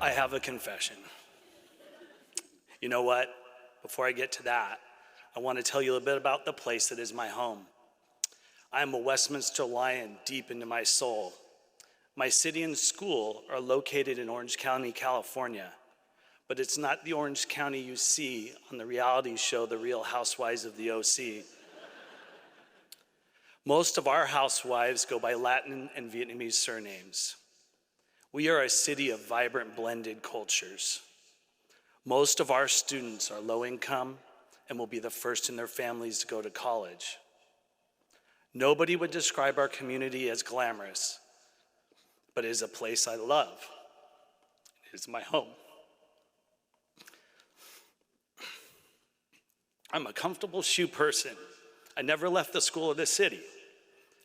I have a confession. You know what? Before I get to that, I want to tell you a bit about the place that is my home. I am a Westminster Lion deep into my soul. My city and school are located in Orange County, California, but it's not the Orange County you see on the reality show, The Real Housewives of the OC. Most of our housewives go by Latin and Vietnamese surnames. We are a city of vibrant blended cultures. Most of our students are low income and will be the first in their families to go to college. Nobody would describe our community as glamorous, but it is a place I love. It is my home. I'm a comfortable shoe person. I never left the school of this city.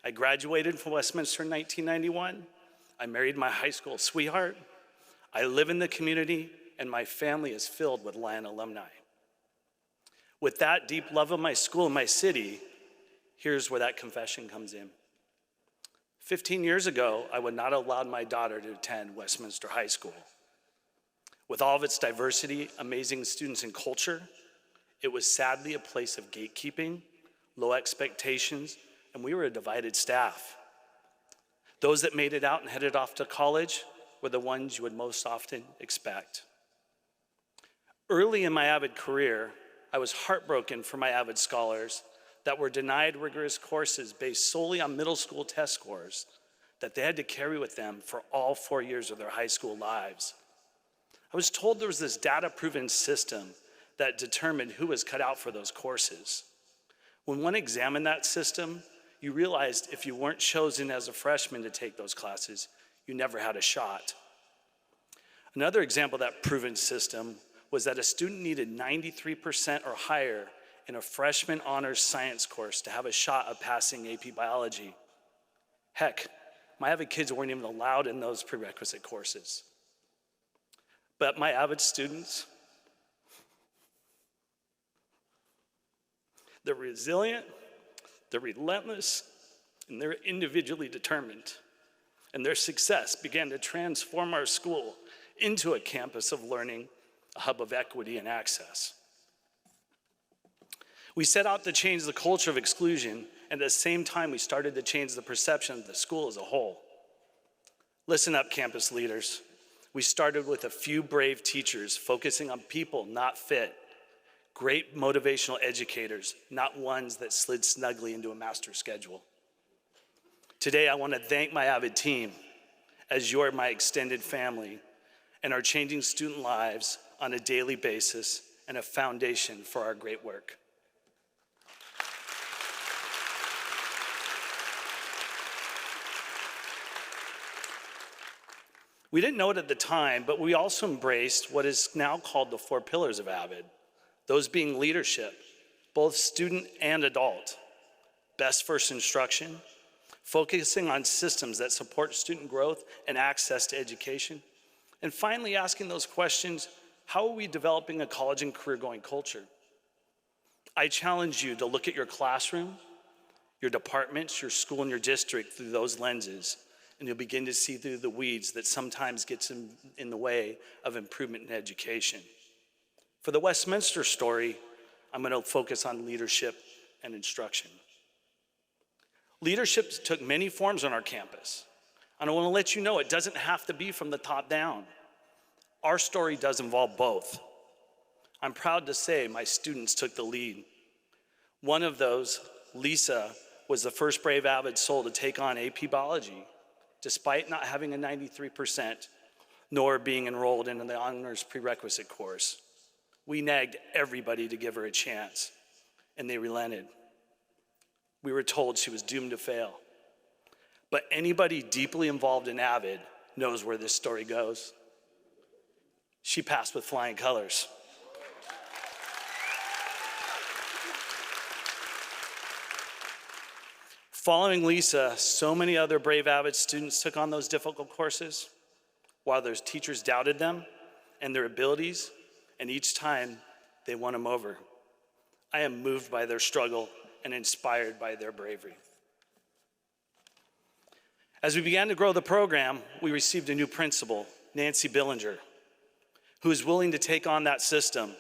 I graduated from Westminster in 1991. I married my high school sweetheart. I live in the community, and my family is filled with Lion alumni. With that deep love of my school and my city, here's where that confession comes in. 15 years ago, I would not have allowed my daughter to attend Westminster High School. With all of its diversity, amazing students, and culture, it was sadly a place of gatekeeping, low expectations, and we were a divided staff. Those that made it out and headed off to college were the ones you would most often expect. Early in my AVID career, I was heartbroken for my AVID scholars that were denied rigorous courses based solely on middle school test scores that they had to carry with them for all 4 years of their high school lives. I was told there was this data-proven system that determined who was cut out for those courses. When one examined that system, you realized if you weren't chosen as a freshman to take those classes, you never had a shot. Another example of that proven system was that a student needed 93% or higher in a freshman honors science course to have a shot of passing AP biology. Heck, my AVID kids weren't even allowed in those prerequisite courses. But my AVID students, they're resilient, they're relentless, and they're individually determined. And their success began to transform our school into a campus of learning, a hub of equity and access. We set out to change the culture of exclusion, and at the same time, we started to change the perception of the school as a whole. Listen up, campus leaders. We started with a few brave teachers focusing on people, not fit. Great motivational educators, not ones that slid snugly into a master schedule. Today, I want to thank my AVID team, as you're my extended family, and are changing student lives on a daily basis and a foundation for our great work. We didn't know it at the time, but we also embraced what is now called the 4 pillars of AVID, those being leadership, both student and adult, best first instruction, focusing on systems that support student growth and access to education, and finally asking those questions, how are we developing a college and career-going culture? I challenge you to look at your classroom, your departments, your school, and your district through those lenses, and you'll begin to see through the weeds that sometimes gets in the way of improvement in education. For the Westminster story, I'm going to focus on leadership and instruction. Leadership took many forms on our campus, and I want to let you know it doesn't have to be from the top down. Our story does involve both. I'm proud to say my students took the lead. One of those, Lisa, was the first brave AVID soul to take on AP biology, despite not having a 93%, nor being enrolled in the honors prerequisite course. We nagged everybody to give her a chance, and they relented. We were told she was doomed to fail. But anybody deeply involved in AVID knows where this story goes. She passed with flying colors. Following Lisa, so many other brave AVID students took on those difficult courses, while their teachers doubted them and their abilities, and each time they won them over. I am moved by their struggle and inspired by their bravery. As we began to grow the program, we received a new principal, Nancy Billinger. who was willing to take on that system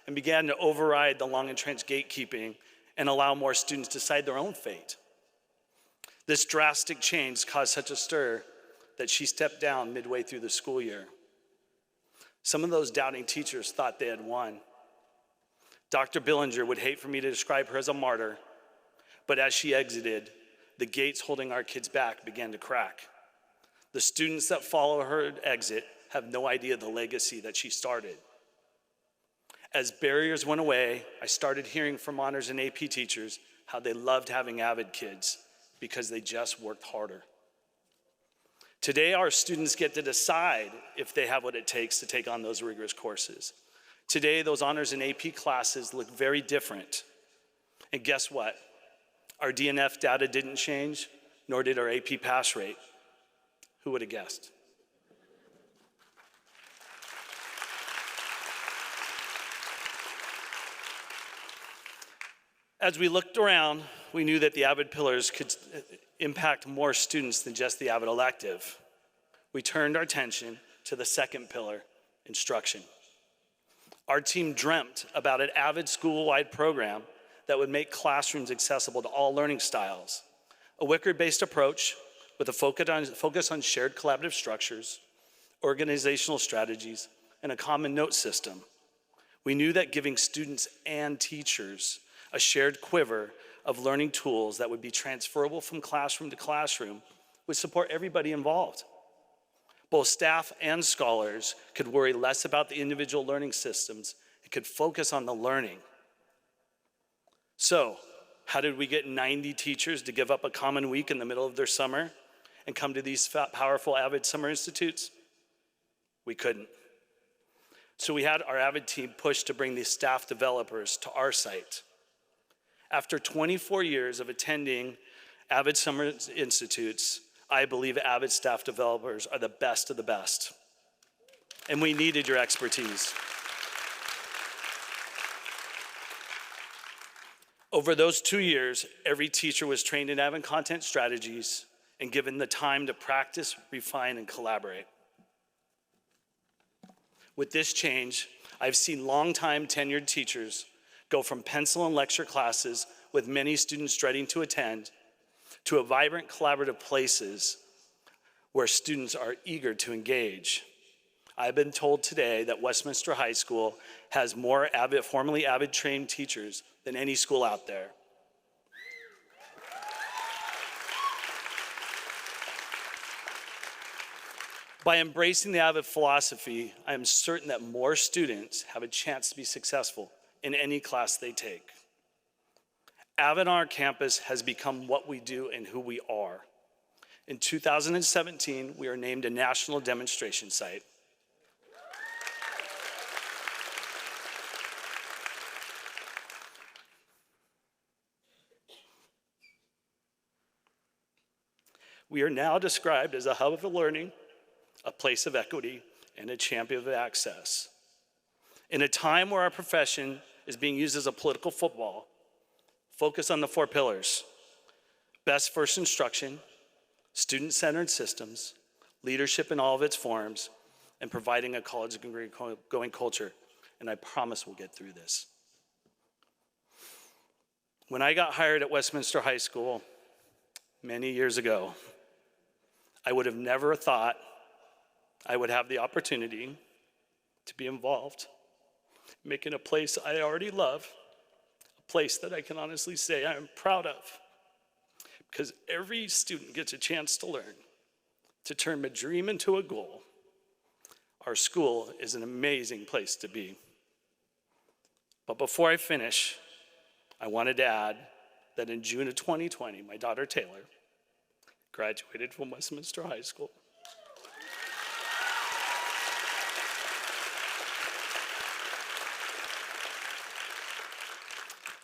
and began to override the long-entrenched gatekeeping and allow more students to decide their own fate. This drastic change caused such a stir that she stepped down midway through the school year. Some of those doubting teachers thought they had won. Dr. Billinger would hate for me to describe her as a martyr, but as she exited, the gates holding our kids back began to crack. The students that follow her exit have no idea the legacy that she started. As barriers went away, I started hearing from honors and AP teachers how they loved having AVID kids because they just worked harder. Today, our students get to decide if they have what it takes to take on those rigorous courses. Today, those honors and AP classes look very different. And guess what? Our DNF data didn't change, nor did our AP pass rate. Who would have guessed? As we looked around, we knew that the AVID pillars could impact more students than just the AVID elective. We turned our attention to the second pillar, instruction. Our team dreamt about an AVID school-wide program that would make classrooms accessible to all learning styles. A Wickard-based approach with a focus on shared collaborative structures, organizational strategies, and a common note system. We knew that giving students and teachers a shared quiver of learning tools that would be transferable from classroom to classroom would support everybody involved. Both staff and scholars could worry less about the individual learning systems and could focus on the learning. So, how did we get 90 teachers to give up a common week in the middle of their summer and come to these powerful AVID summer institutes? We couldn't. So we had our AVID team push to bring these staff developers to our site. After 24 years of attending AVID summer institutes, I believe AVID staff developers are the best of the best. And we needed your expertise. Over those 2 years, every teacher was trained in AVID content strategies and given the time to practice, refine, and collaborate. With this change, I've seen longtime tenured teachers go from pencil and lecture classes with many students dreading to attend to a vibrant collaborative places where students are eager to engage. I've been told today that Westminster High School has more formerly AVID trained teachers than any school out there. By embracing the AVID philosophy, I am certain that more students have a chance to be successful in any class they take. AVID on our campus has become what we do and who we are. In 2017, we are named a national demonstration site. We are now described as a hub of learning, a place of equity, and a champion of access. In a time where our profession is being used as a political football, focus on the 4 pillars: best first instruction, student-centered systems, leadership in all of its forms, and providing a college-going culture. And I promise we'll get through this. When I got hired at Westminster High School many years ago, I would have never thought I would have the opportunity to be involved, making a place I already love, a place that I can honestly say I am proud of, because every student gets a chance to learn, to turn a dream into a goal. Our school is an amazing place to be. But before I finish, I wanted to add that in June of 2020, my daughter Taylor graduated from Westminster High School.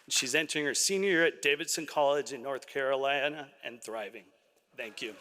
She's entering her senior year at Davidson College in North Carolina and thriving. Thank you.